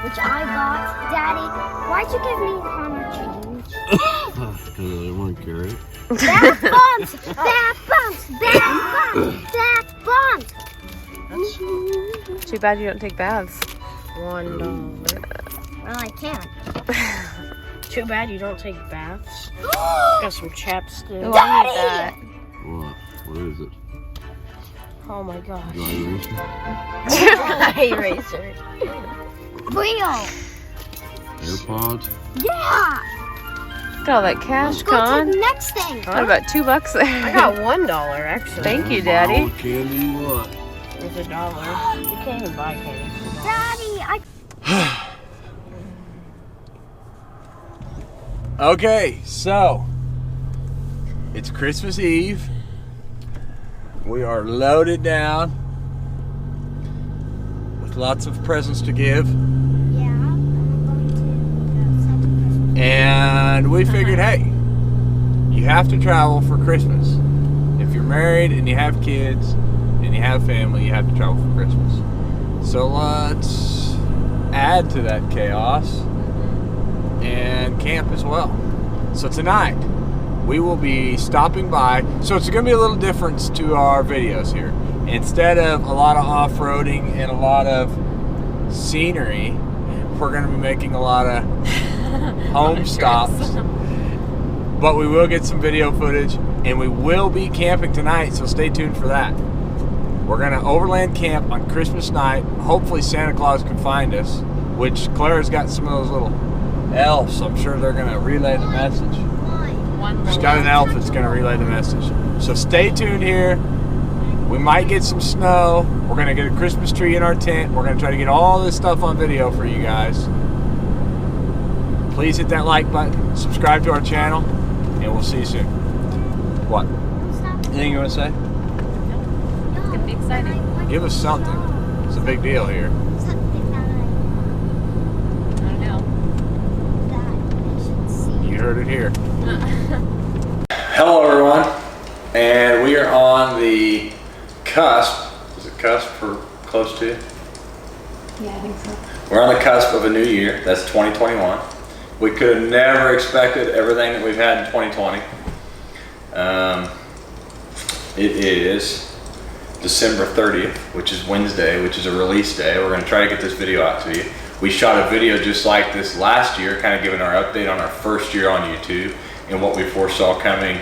which I got. Daddy, why'd you give me Honor change? Because I didn't want to carry it. Bath bombs! Bath bombs! Bath bombs! Bath bombs! Too bad you don't take baths. $1. Well, I can't. Too bad you don't take baths. Got some chapstick. Ooh, I need that. What? What is it? Oh my gosh. Dry Eraser. Real! AirPods? Yeah! Got all that cash, Let's go Con. to the next thing. What about $2 there? I got $1 actually. Thank you, Daddy. What candy you want? It's $1. You can't even buy candy. Daddy, Okay, so it's Christmas Eve. We are loaded down with lots of presents to give. Yeah, I'm going to Santa Christmas. And we figured, hey, you have to travel for Christmas. If you're married and you have kids and you have family, you have to travel for Christmas. So let's add to that chaos and camp as well. So tonight we will be stopping by. So it's going to be a little difference to our videos here. Instead of a lot of off-roading and a lot of scenery, we're going to be making a lot of home stops. But we will get some video footage and we will be camping tonight, so stay tuned for that. We're going to overland camp on Christmas night. Hopefully Santa Claus can find us, which Claire's got some of those little elves. I'm sure they're going to relay the message. She's got an elf that's going to relay the message. So stay tuned here. We might get some snow. We're going to get a Christmas tree in our tent. We're going to try to get all this stuff on video for you guys. Please hit that like button, subscribe to our channel, and we'll see you soon. What? Anything you want to say? It's going to be exciting. Give us something. It's a big deal here. Something that I don't know. I should see. You heard it here. Hello everyone, and we are on the cusp. Is it cusp or close to? Yeah, I think so. We're on the cusp of a new year. That's 2021. We could have never expected everything that we've had in 2020. It is December 30th, which is Wednesday, which is a release day. We're going to try to get this video out to you. We shot a video just like this last year, kind of giving our update on our first year on YouTube and what we foresaw coming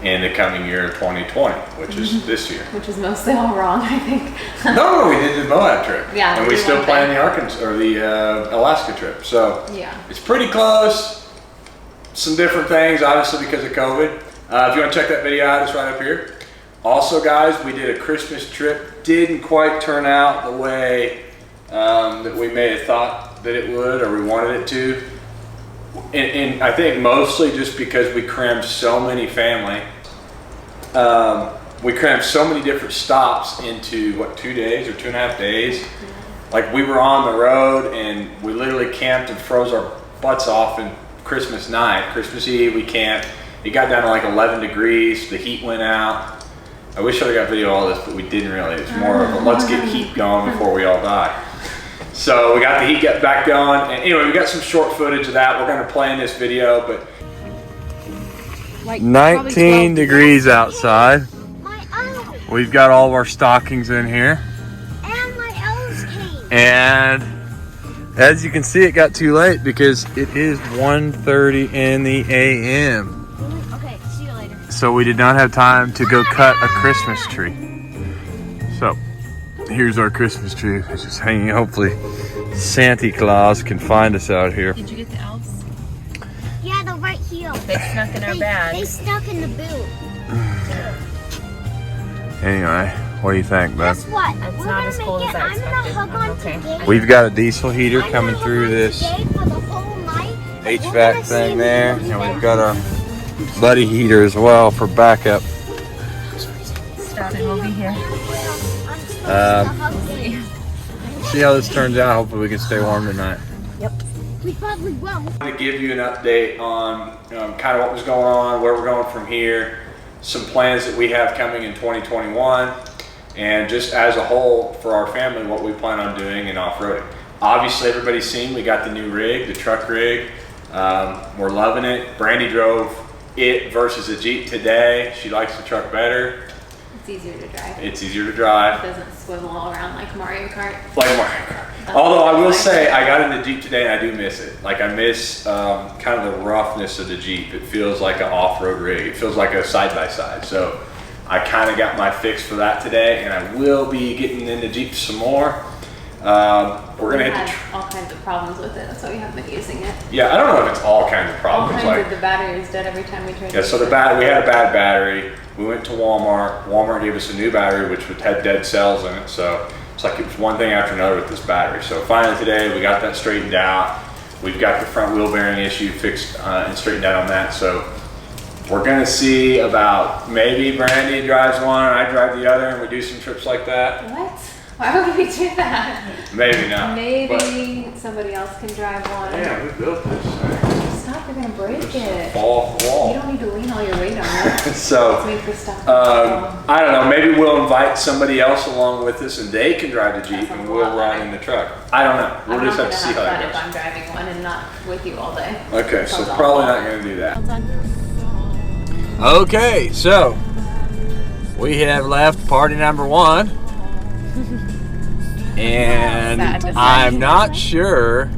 in the coming year of 2020, which is this year. Which is mostly all wrong, I think. No, we did the Moab trip. Yeah, and we we did still one plan thing. the Arkansas or the Alaska trip. So Yeah. it's pretty close. Some different things, obviously because of COVID. If you want to check that video out, it's right up here. Also, guys, we did a Christmas trip. Didn't quite turn out the way that we may have thought that it would, or we wanted it to. And I think mostly just because we crammed so many family. We crammed so many different stops into, what, 2 days or 2.5 days? Like, we were on the road and we literally camped and froze our butts off in Christmas night. Christmas Eve, we camped. It got down to like 11 degrees. The heat went out. I wish I got video of all this, but we didn't really. It's more of a let's get heat going before we all die. So we got the heat back going. And anyway, we got some short footage of that. We're going to play in this video, but Like 19 degrees outside. My elf We've got all of our stockings in here. and my elves came. And as you can see, it got too late because it is 1:30 in the a.m. Okay, see you later. So we did not have time to go cut a Christmas tree. So here's our Christmas tree. It's just hanging. Hopefully Santa Claus can find us out here. Did you get the elves? Yeah, they're right here. They snuck in our bag. They stuck in the boot. Anyway, what do you think, Beth? Guess what? It's We're not gonna as make cold it. as I I'm gonna expected. hug on Okay. today. We've got a diesel heater I'm coming gonna through hug on this today for the whole night. We're HVAC gonna see thing there, movies and we've got our buddy heater as well for backup. Stop it, we'll be here. See how this turns out. Hopefully we can stay warm tonight. We probably will. To give you an update on kind of what was going on, where we're going from here, some plans that we have coming in 2021, and just as a whole for our family, what we plan on doing in off-roading. Obviously, everybody's seen we got the new rig, the truck rig. We're loving it. Brandy drove it versus a Jeep today. She likes the truck better. It's easier to drive. It's easier to drive. It doesn't swivel all around like Mario Kart. Like Mario Kart. Although I will say, I got in the Jeep today and I do miss it. Like I miss kind of the roughness of the Jeep. It feels like an off-road rig. It feels like a side-by-side. So I kind of got my fix for that today, and I will be getting into Jeep some more. We're gonna have all kinds of problems with it. That's why we haven't been using it. Yeah, I don't know if it's all kinds of problems. All kinds of the battery is dead every time we try to Yeah, so we had a bad battery. We went to Walmart. Walmart gave us a new battery, which had dead cells in it. So it's like it was one thing after another with this battery. So finally today, we got that straightened out. We've got the front wheel bearing issue fixed and straightened out on that. So we're gonna see about maybe Brandy drives one and I drive the other, and we do some trips like that. What? Why would we do that? Maybe not. Maybe somebody else can drive one. Yeah, we built this thing. Stop, you're gonna break it. Fall off the wall. You don't need to lean all your weight on it. So, It's made for stuff. I don't know, maybe we'll invite somebody else along with us and they can drive the Jeep That and sounds a we'll lot ride better. in the truck. I don't know. We'll I'm just not have to gonna see how fun that if goes. I'm driving one and not with you all day. Okay, so Sounds probably awful. not gonna do that. Okay, so we have left party number 1. And Sad to say. I'm not sure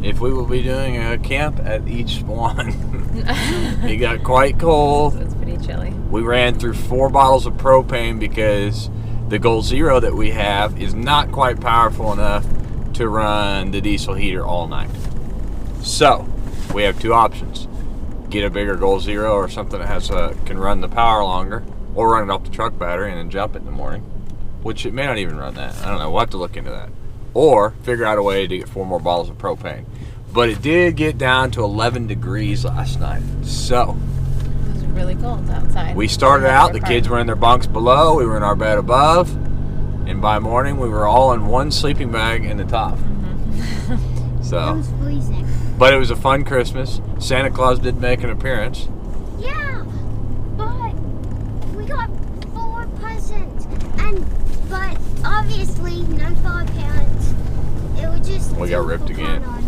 if we will be doing a camp at each one. It got quite cold. It's pretty chilly. We ran through 4 bottles of propane because the Gold Zero that we have is not quite powerful enough to run the diesel heater all night. So we have 2 options. Get a bigger Gold Zero or something that has can run the power longer, or run it off the truck battery and then jump it in the morning, which it may not even run that. I don't know. We'll have to look into that. Or figure out a way to get 4 more bottles of propane. But it did get down to 11 degrees last night. So It was really cold outside. we started out, the kids were in their bunks below, we were in our bed above, and by morning we were all in one sleeping bag in the top. It So, was freezing. but it was a fun Christmas. Santa Claus did make an appearance. Yeah, but we got 4 presents, but obviously none for our parents. It was just We got ripped again. on.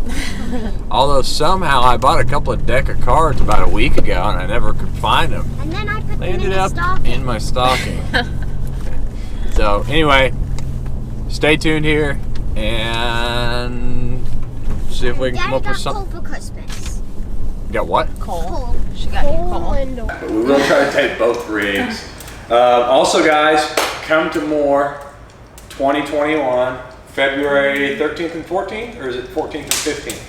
Although somehow I bought a couple of deck of cards about a week ago and I never could find them. And then I put They them in ended the up stocking. in my stocking. So anyway, stay tuned here and see if we can come Daddy up with got something. coal for Christmas. Got what? Coal. Coal. She got you coal. But we will try to take both rigs. Also guys, come to more 2021, February 13th and 14th, or is it 14th and 15th?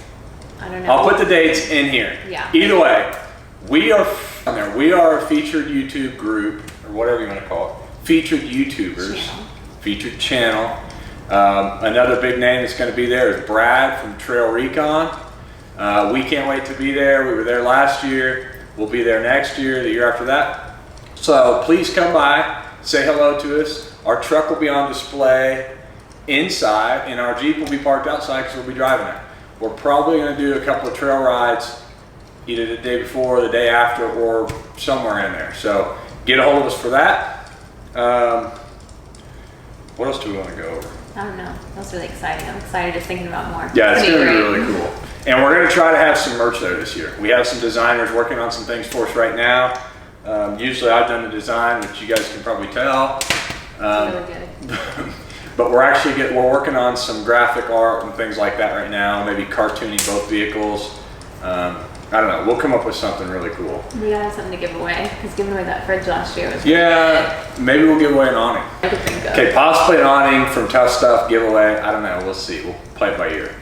I don't know. I'll put the dates in here. Yeah. Either way, we are on there. We are a featured YouTube group, or whatever you want to call it. Featured YouTubers. Channel. Featured channel. Another big name that's going to be there is Brad from Trail Recon. We can't wait to be there. We were there last year. We'll be there next year, the year after that. So please come by, say hello to us. Our truck will be on display inside, and our Jeep will be parked outside because we'll be driving it. We're probably going to do a couple of trail rides either the day before or the day after, or somewhere in there. So get a hold of us for that. What else do we want to go over? I don't know. That's really exciting. I'm excited just thinking about more. Yeah, it's Pretty going to be great. really cool. And we're going to try to have some merch there this year. We have some designers working on some things for us right now. Usually I've done the design, which you guys can probably tell. Really good. But we're working on some graphic art and things like that right now. Maybe cartooning both vehicles. I don't know. We'll come up with something really cool. We gotta have something to give away, because giving away that fridge last year was Yeah, maybe we'll give away an awning. I could think of. Okay, possibly an awning from Tough Stuff giveaway. I don't know. We'll see. We'll play it by ear.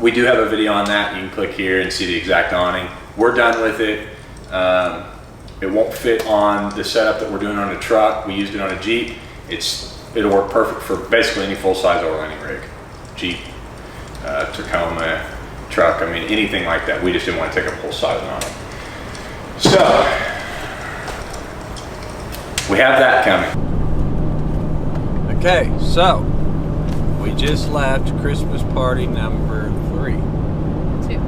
We do have a video on that. You can click here and see the exact awning. We're done with it. It won't fit on the setup that we're doing on the truck. We used it on a Jeep. It'll work perfect for basically any full-size overlanding rig. Jeep, Tacoma, truck, I mean, anything like that. We just didn't want to take up full size on it. So, we have that coming. Okay, so, we just left Christmas party number 3. 2.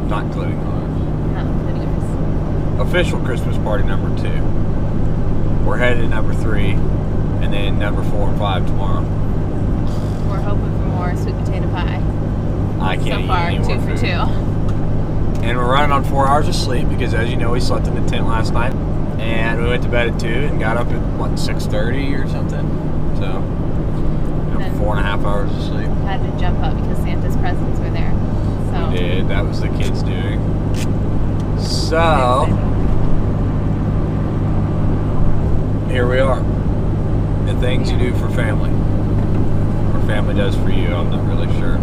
Not including ours. Not including yours. Official Christmas party number 2. We're headed to number 3, and then number 4 and 5 tomorrow. We're hoping for more sweet potato pie. I can't So eat far, any more 2 for food. 2. And we're running on 4 hours of sleep because, as you know, we slept in the tent last night. And we went to bed at 2 and got up at, what, 6:30 or something? So, Then 4.5 hours of sleep. had to jump up because Santa's presents were there. So We did. That was the kids doing. So, here we are. The things you do for family. Or family does for you, I'm not really sure.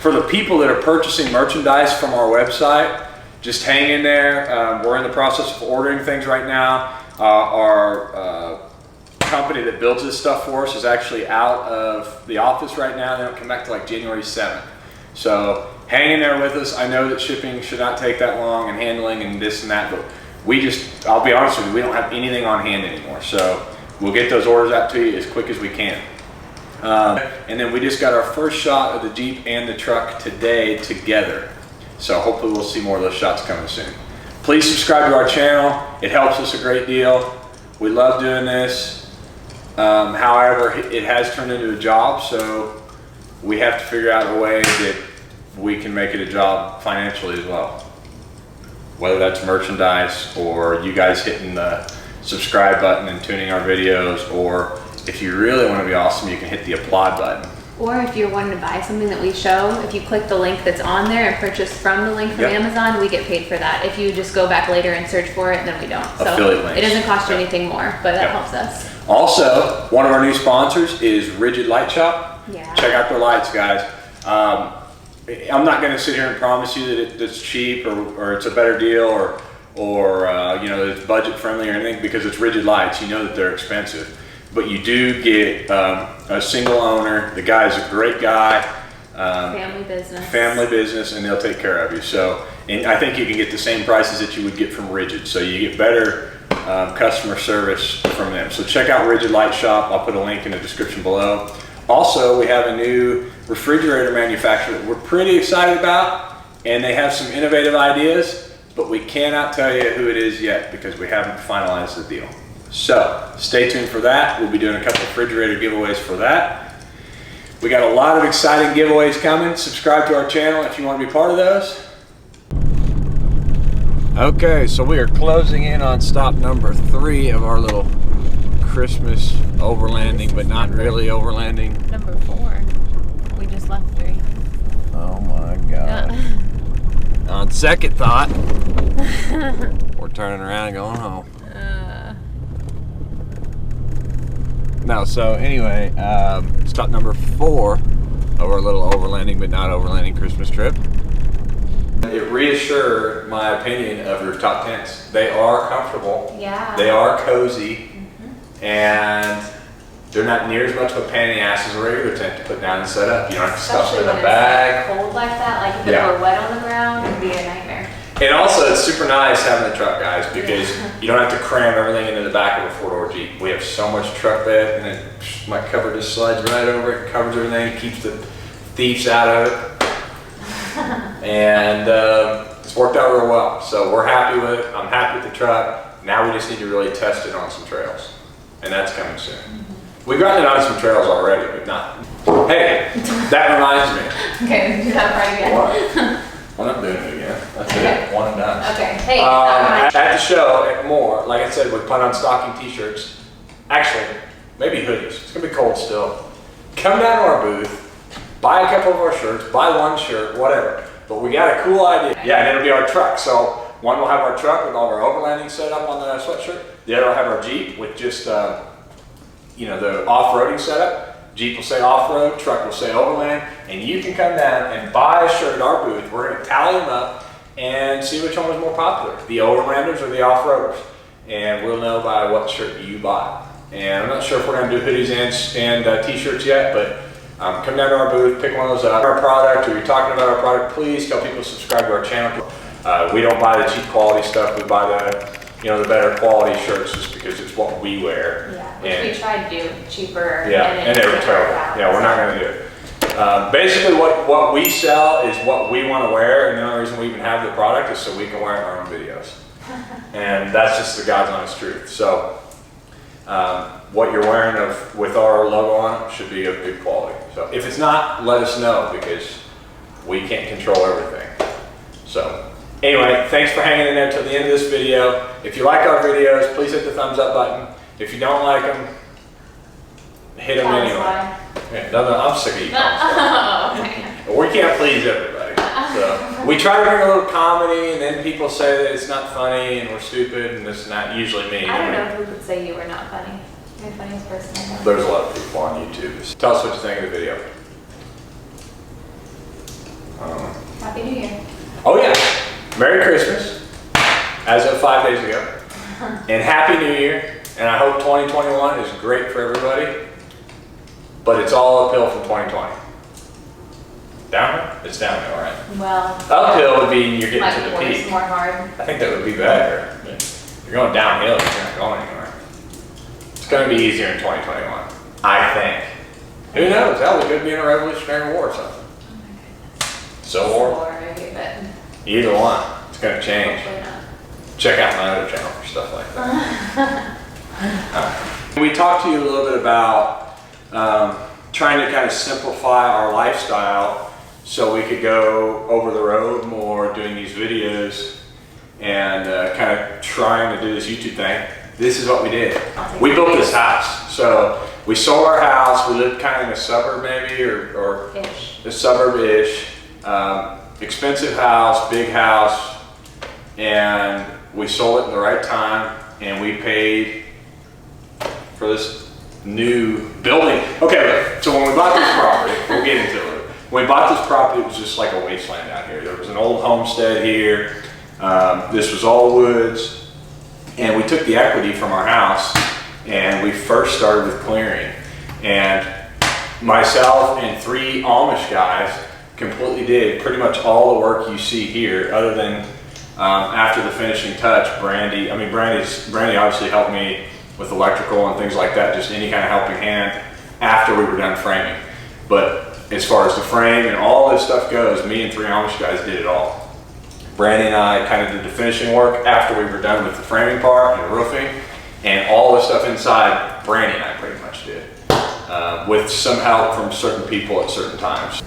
For the people that are purchasing merchandise from our website, just hang in there. We're in the process of ordering things right now. Our company that builds this stuff for us is actually out of the office right now. They don't come back to like January 7th. So hang in there with us. I know that shipping should not take that long and handling and this and that, but I'll be honest with you, we don't have anything on hand anymore. So we'll get those orders out to you as quick as we can. And then we just got our first shot of the Jeep and the truck today together. So hopefully we'll see more of those shots coming soon. Please subscribe to our channel. It helps us a great deal. We love doing this. However, it has turned into a job, so we have to figure out a way that we can make it a job financially as well. Whether that's merchandise or you guys hitting the subscribe button and tuning our videos, or if you really want to be awesome, you can hit the applaud button. Or if you're wanting to buy something that we show, if you click the link that's on there and purchase from the link from Amazon, we get paid for that. If you just go back later and search for it, then we don't. So Affiliate links. it doesn't cost you anything more, but that helps us. Also, one of our new sponsors is Rigid Light Shop. Yeah. Check out their lights, guys. I'm not going to sit here and promise you that it's cheap or it's a better deal or you know, that it's budget friendly or anything, because it's Rigid Lights. You know that they're expensive. But you do get a single owner. The guy is a great guy. Family business. Family business, and they'll take care of you. So, and I think you can get the same prices that you would get from Rigid. So you get better customer service from them. So check out Rigid Light Shop. I'll put a link in the description below. Also, we have a new refrigerator manufacturer that we're pretty excited about, and they have some innovative ideas, but we cannot tell you who it is yet because we haven't finalized the deal. So stay tuned for that. We'll be doing a couple of refrigerator giveaways for that. We got a lot of exciting giveaways coming. Subscribe to our channel if you want to be part of those. Okay, so we are closing in on stop number 3 of our little Christmas overlanding, but not really overlanding. Number 4. We just left 3. Oh my God. On second thought, we're turning around and going home. No, so anyway, stop number 4 of our little overlanding, but not overlanding Christmas trip. It reassured my opinion of rooftop tents. They are comfortable. Yeah. They are cozy, and they're not near as much of a pain in the ass as a regular tent to put down and set up. You don't have to stuff it in a bag. It's cold like that, like if it were wet on the ground, it'd be a nightmare. And also, it's super nice having the truck, guys, because you don't have to cram everything into the back of a 4-door Jeep. We have so much truck bed, and then my cover just slides right over it, covers everything, keeps the thieves out of it. And it's worked out real well. So we're happy with it. I'm happy with the truck. Now we just need to really test it on some trails. And that's coming soon. We've gotten it on some trails already, but not. Hey, that reminds me. Okay, we can do that part again. What? I'm not doing it again. That's it. One and done. Okay, hey. At the show, at more, like I said, we plan on stocking t-shirts. Actually, maybe hoodies. It's gonna be cold still. Come down to our booth, buy a couple of our shirts, buy one shirt, whatever. But we got a cool idea. Yeah, and it'll be our truck. So one will have our truck with all of our overlanding set up on the sweatshirt. The other will have our Jeep with just, you know, the off-roading setup. Jeep will say off-road, truck will say overland, and you can come down and buy a shirt at our booth. We're going to tally them up and see which one was more popular, the overlanders or the off-roaders. And we'll know by what shirt you buy. And I'm not sure if we're going to do hoodies and t-shirts yet, but come down to our booth, pick one of those up. Our product, or you're talking about our product, please tell people to subscribe to our channel. We don't buy the cheap quality stuff. We buy the, you know, the better quality shirts just because it's what we wear. Yeah, which we tried to do cheaper. Yeah, and they were terrible. Yeah, we're not going to do it. Basically, what we sell is what we want to wear, and the only reason we even have the product is so we can wear it in our own videos. And that's just the God's honest truth. So what you're wearing with our logo on it should be of good quality. So if it's not, let us know, because we can't control everything. So anyway, thanks for hanging in there till the end of this video. If you like our videos, please hit the thumbs up button. If you don't like them, hit them anyway. Yeah, no, I'm sick of you. We can't please everybody. So we try to bring a little comedy, and then people say that it's not funny and we're stupid, and it's not usually me. I don't know who would say you were not funny. You're the funniest person I know. There's a lot of people on YouTube. Tell us what you think of the video. Happy New Year. Oh yeah, Merry Christmas, as of 5 days ago, and Happy New Year, and I hope 2021 is great for everybody, but it's all uphill from 2020. Downhill? It's downhill, right? Well, Uphill would be you're getting might to be the worse, peak. more hard. I think that would be better. If you're going downhill, you're not going anywhere. It's going to be easier in 2021, I think. Who knows? Hell, we could be in a Revolutionary War or something. Civil War? Or maybe, but Either one. It's going to change. hopefully not. Check out my other channel for stuff like that. We talked to you a little bit about trying to kind of simplify our lifestyle so we could go over the road more doing these videos and kind of trying to do this YouTube thing. This is what we did. We built this house. So we sold our house. We lived kind of in a suburb maybe or Ish. a suburb-ish. Expensive house, big house, and we sold it in the right time, and we paid for this new building. Okay, look, so when we bought this property, we'll get into it. When we bought this property, it was just like a wasteland out here. There was an old homestead here. This was all woods, and we took the equity from our house, and we first started with clearing. And myself and 3 Amish guys completely did pretty much all the work you see here, other than after the finishing touch, Brandy obviously helped me with electrical and things like that, just any kind of helping hand after we were done framing. But as far as the frame and all this stuff goes, me and 3 Amish guys did it all. Brandy and I kind of did the finishing work after we were done with the framing part and the roofing, and all the stuff inside, Brandy and I pretty much did, with some help from certain people at certain times.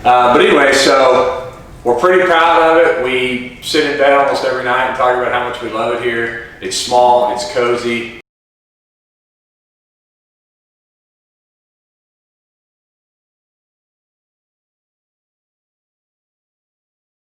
But anyway, so we're pretty proud of it. We sit in bed almost every night and talk about how much we love it here. It's small, it's cozy.